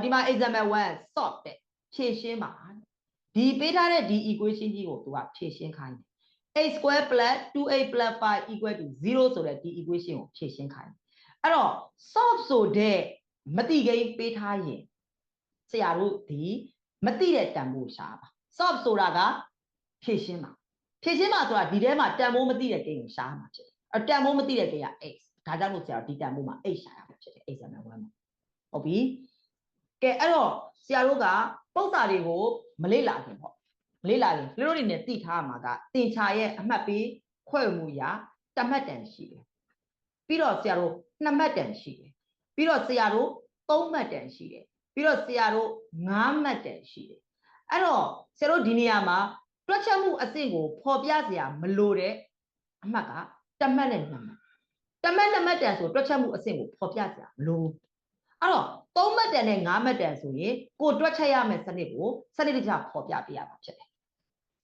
ဒီမှာ example 1 solve တဲ့ဖြည့်ရှင်းပါဒီပေးထားတဲ့ဒီ equation ကြီးကိုသူကဖြည့်ရှင်းခိုင်းတယ် x square plus 2a plus 5 equal to 0ဆိုတဲ့ဒီ equation ကိုဖြည့်ရှင်းခိုင်းတယ်အဲ့တော့ solve ဆိုတဲ့မတိကိန်းပေးထားရင်ဆရာတို့ဒီမတိတဲ့တန်ဖိုးရှာပါ solve ဆိုတာကဖြည့်ရှင်းပါဆိုတာဒီထဲမှာတန်ဖိုးမတိတဲ့ကိန်းကိုရှာမှာဖြစ်တယ်တန်ဖိုးမတိတဲ့ကိန်းက x ဒါကြောင့်လို့ဆရာတို့ဒီတန်ဖိုးမှာ x ရှာရမှာဖြစ်တယ် example 1မှာဟုတ်ပြီကဲအဲ့တော့ဆရာတို့ကပုံစံတွေကိုမလေ့လာခင်ပေါ့မလေ့လာခင်လူတို့တွေနဲ့သိထားမှာကတင်ချာရဲ့အမှတ်ပေးခွဲမှုရာတမှတ်တန်ရှိတယ်ပြီးတော့ဆရာတို့2မှတ်တန်ရှိတယ်ပြီးတော့ဆရာတို့3မှတ်တန်ရှိတယ်ပြီးတော့ဆရာတို့5မှတ်တန်ရှိတယ်အဲ့တော့ဆရာတို့ဒီနေရာမှာတွက်ချက်မှုအဆင့်ကိုဖော်ပြစရာမလိုတဲ့အမှတ်ကတမှတ်နဲ့2မှတ်တမှတ်2မှတ်တန်ဆိုတွက်ချက်မှုအဆင့်ကိုဖော်ပြစရာမလိုအဲ့တော့3မှတ်တန်နဲ့5မှတ်တန်ဆိုရင်ကိုတွက်ချက်ရမယ့်စနစ်ကိုစနစ်တကျဖော်ပြပေးရမှာဖြစ်တယ်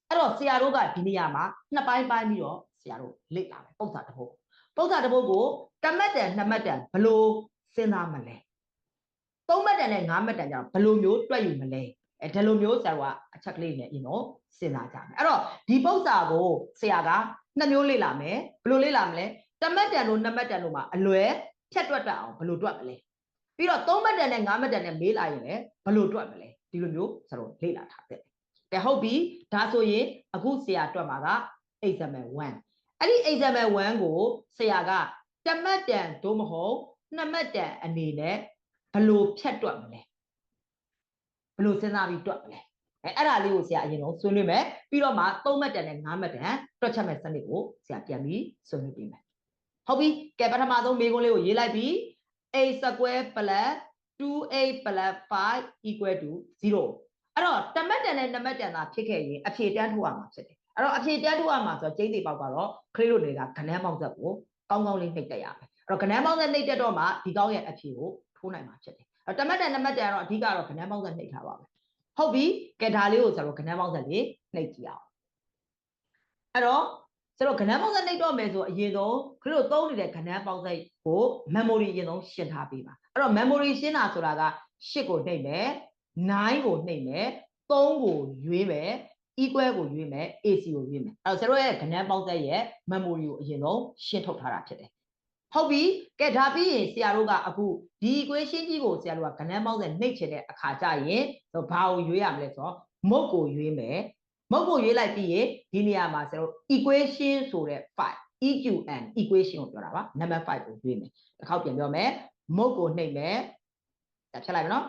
အဲ့တော့ဆရာတို့ကဒီနေရာမှာ2ပိုင်းပိုင်းပြီးတော့ဆရာတို့လေ့လာမယ်ပုံစံတစ်ပုဒ်ကိုတမှတ်တန်2မှတ်တန်ဘယ်လိုစဉ်းစားမလဲ3မှတ်တန်နဲ့5မှတ်တန်ကျတော့ဘယ်လိုမျိုးတွက်ယူမလဲဒီလိုမျိုးဆရာတို့ကအချက်ကလေးနဲ့စဉ်းစားကြမယ်အဲ့တော့ဒီပုံစံကိုဆရာက2မျိုးလေ့လာမယ်ဘယ်လိုလေ့လာမလဲတမှတ်တန်တို့2မှတ်တန်တို့မှာအလွယ်ဖြတ်တွက်တတ်အောင်ဘယ်လိုတွက်မလဲပြီးတော့3မှတ်တန်နဲ့5မှတ်တန်နဲ့မေးလာရင်လည်းဘယ်လိုတွက်မလဲဒီလိုမျိုးဆရာတို့လေ့လာထားတယ်ကဲဟုတ်ပြီဒါဆိုရင်အခုဆရာတွက်မှာက example 1အဲ့ဒီ example 1ကိုဆရာကတမှတ်တန်တို့မဟုတ်2မှတ်တန်အနေနဲ့ဘယ်လိုဖြတ်တွက်မလဲဘယ်လိုစဉ်းစားပြီးတွက်မလဲအဲ့ဒါလေးကိုဆရာအရင်ဆုံးဆွေးနွေးမယ်ပြီးတော့မှ3မှတ်တန်နဲ့5မှတ်တန်တွက်ချက်မဲ့စနစ်ကိုဆရာပြန်ပြီးဆွေးနွေးပေးမယ်ဟုတ်ပြီကဲပထမဆုံးမေးခွန်းလေးကိုရေးလိုက်ပြီး a square plus 2a plus 5 equal to 0အဲ့တော့တမှတ်တန်နဲ့2မှတ်တန်သာဖြစ်ခဲ့ရင်အဖြေတန်းထိုးရမှာဖြစ်တယ်အဲ့တော့အဖြေတန်းထိုးရမှာဆိုတော့ကျိန်းသေးပေါက်ကတော့ခလေးတို့တွေကကဏ္ဍပေါင်းဆက်ကိုကောင်းကောင်းလေးနှိပ်တက်ရမယ်အဲ့တော့ကဏ္ဍပေါင်းဆက်နှိပ်တက်တော့မှဒီကောင်းရဲ့အဖြေကိုထိုးနိုင်မှာဖြစ်တယ်အဲ့တော့တမှတ်တန်2မှတ်တန်ကတော့အဓိကတော့ကဏ္ဍပေါင်းဆက်နှိပ်ထားပါမယ်ဟုတ်ပြီကဲဒါလေးကိုကျွန်တော်ကဏ္ဍပေါင်းဆက်လေးနှိပ်ကြည့်အောင်အဲ့တော့ကျွန်တော်ကဏ္ဍပေါင်းဆက်နှိပ်တော့မယ်ဆိုအရင်ဆုံးခလေးတို့သုံးနေတဲ့ကဏ္ဍပေါင်းဆက်ကို memory အရင်ဆုံးရှင်းထားပေးပါအဲ့တော့ memory ရှင်းတာဆိုတာက8ကိုနှိပ်မယ်9ကိုနှိပ်မယ်3ကိုရွေးမယ် equal ကိုရွေးမယ် AC ကိုရွေးမယ်အဲ့တော့ကျွန်တော်ရဲ့ကဏ္ဍပေါင်းဆက်ရဲ့ memory ကိုအရင်ဆုံးရှင်းထုတ်ထားတာဖြစ်တယ်ဟုတ်ပြီကဲဒါပြီးရင်ဆရာတို့ကအခုဒီ equation ကြီးကိုဆရာတို့ကကဏ္ဍပေါင်းဆက်နှိပ်ချင်တဲ့အခါကျရင်ဘာကိုရွေးရမလဲဆိုတော့မုတ်ကိုရွေးမယ်မုတ်ကိုရွေးလိုက်ပြီးရင်ဒီနေရာမှာဆရာတို့ equation ဆိုတဲ့ file EQN equation ကိုပြောတာပါ number 5ကိုရွေးမယ်တစ်ခေါက်ပြန်ပြောမယ်မုတ်ကိုနှိပ်မယ်ဖြတ်လိုက်မယ်နော်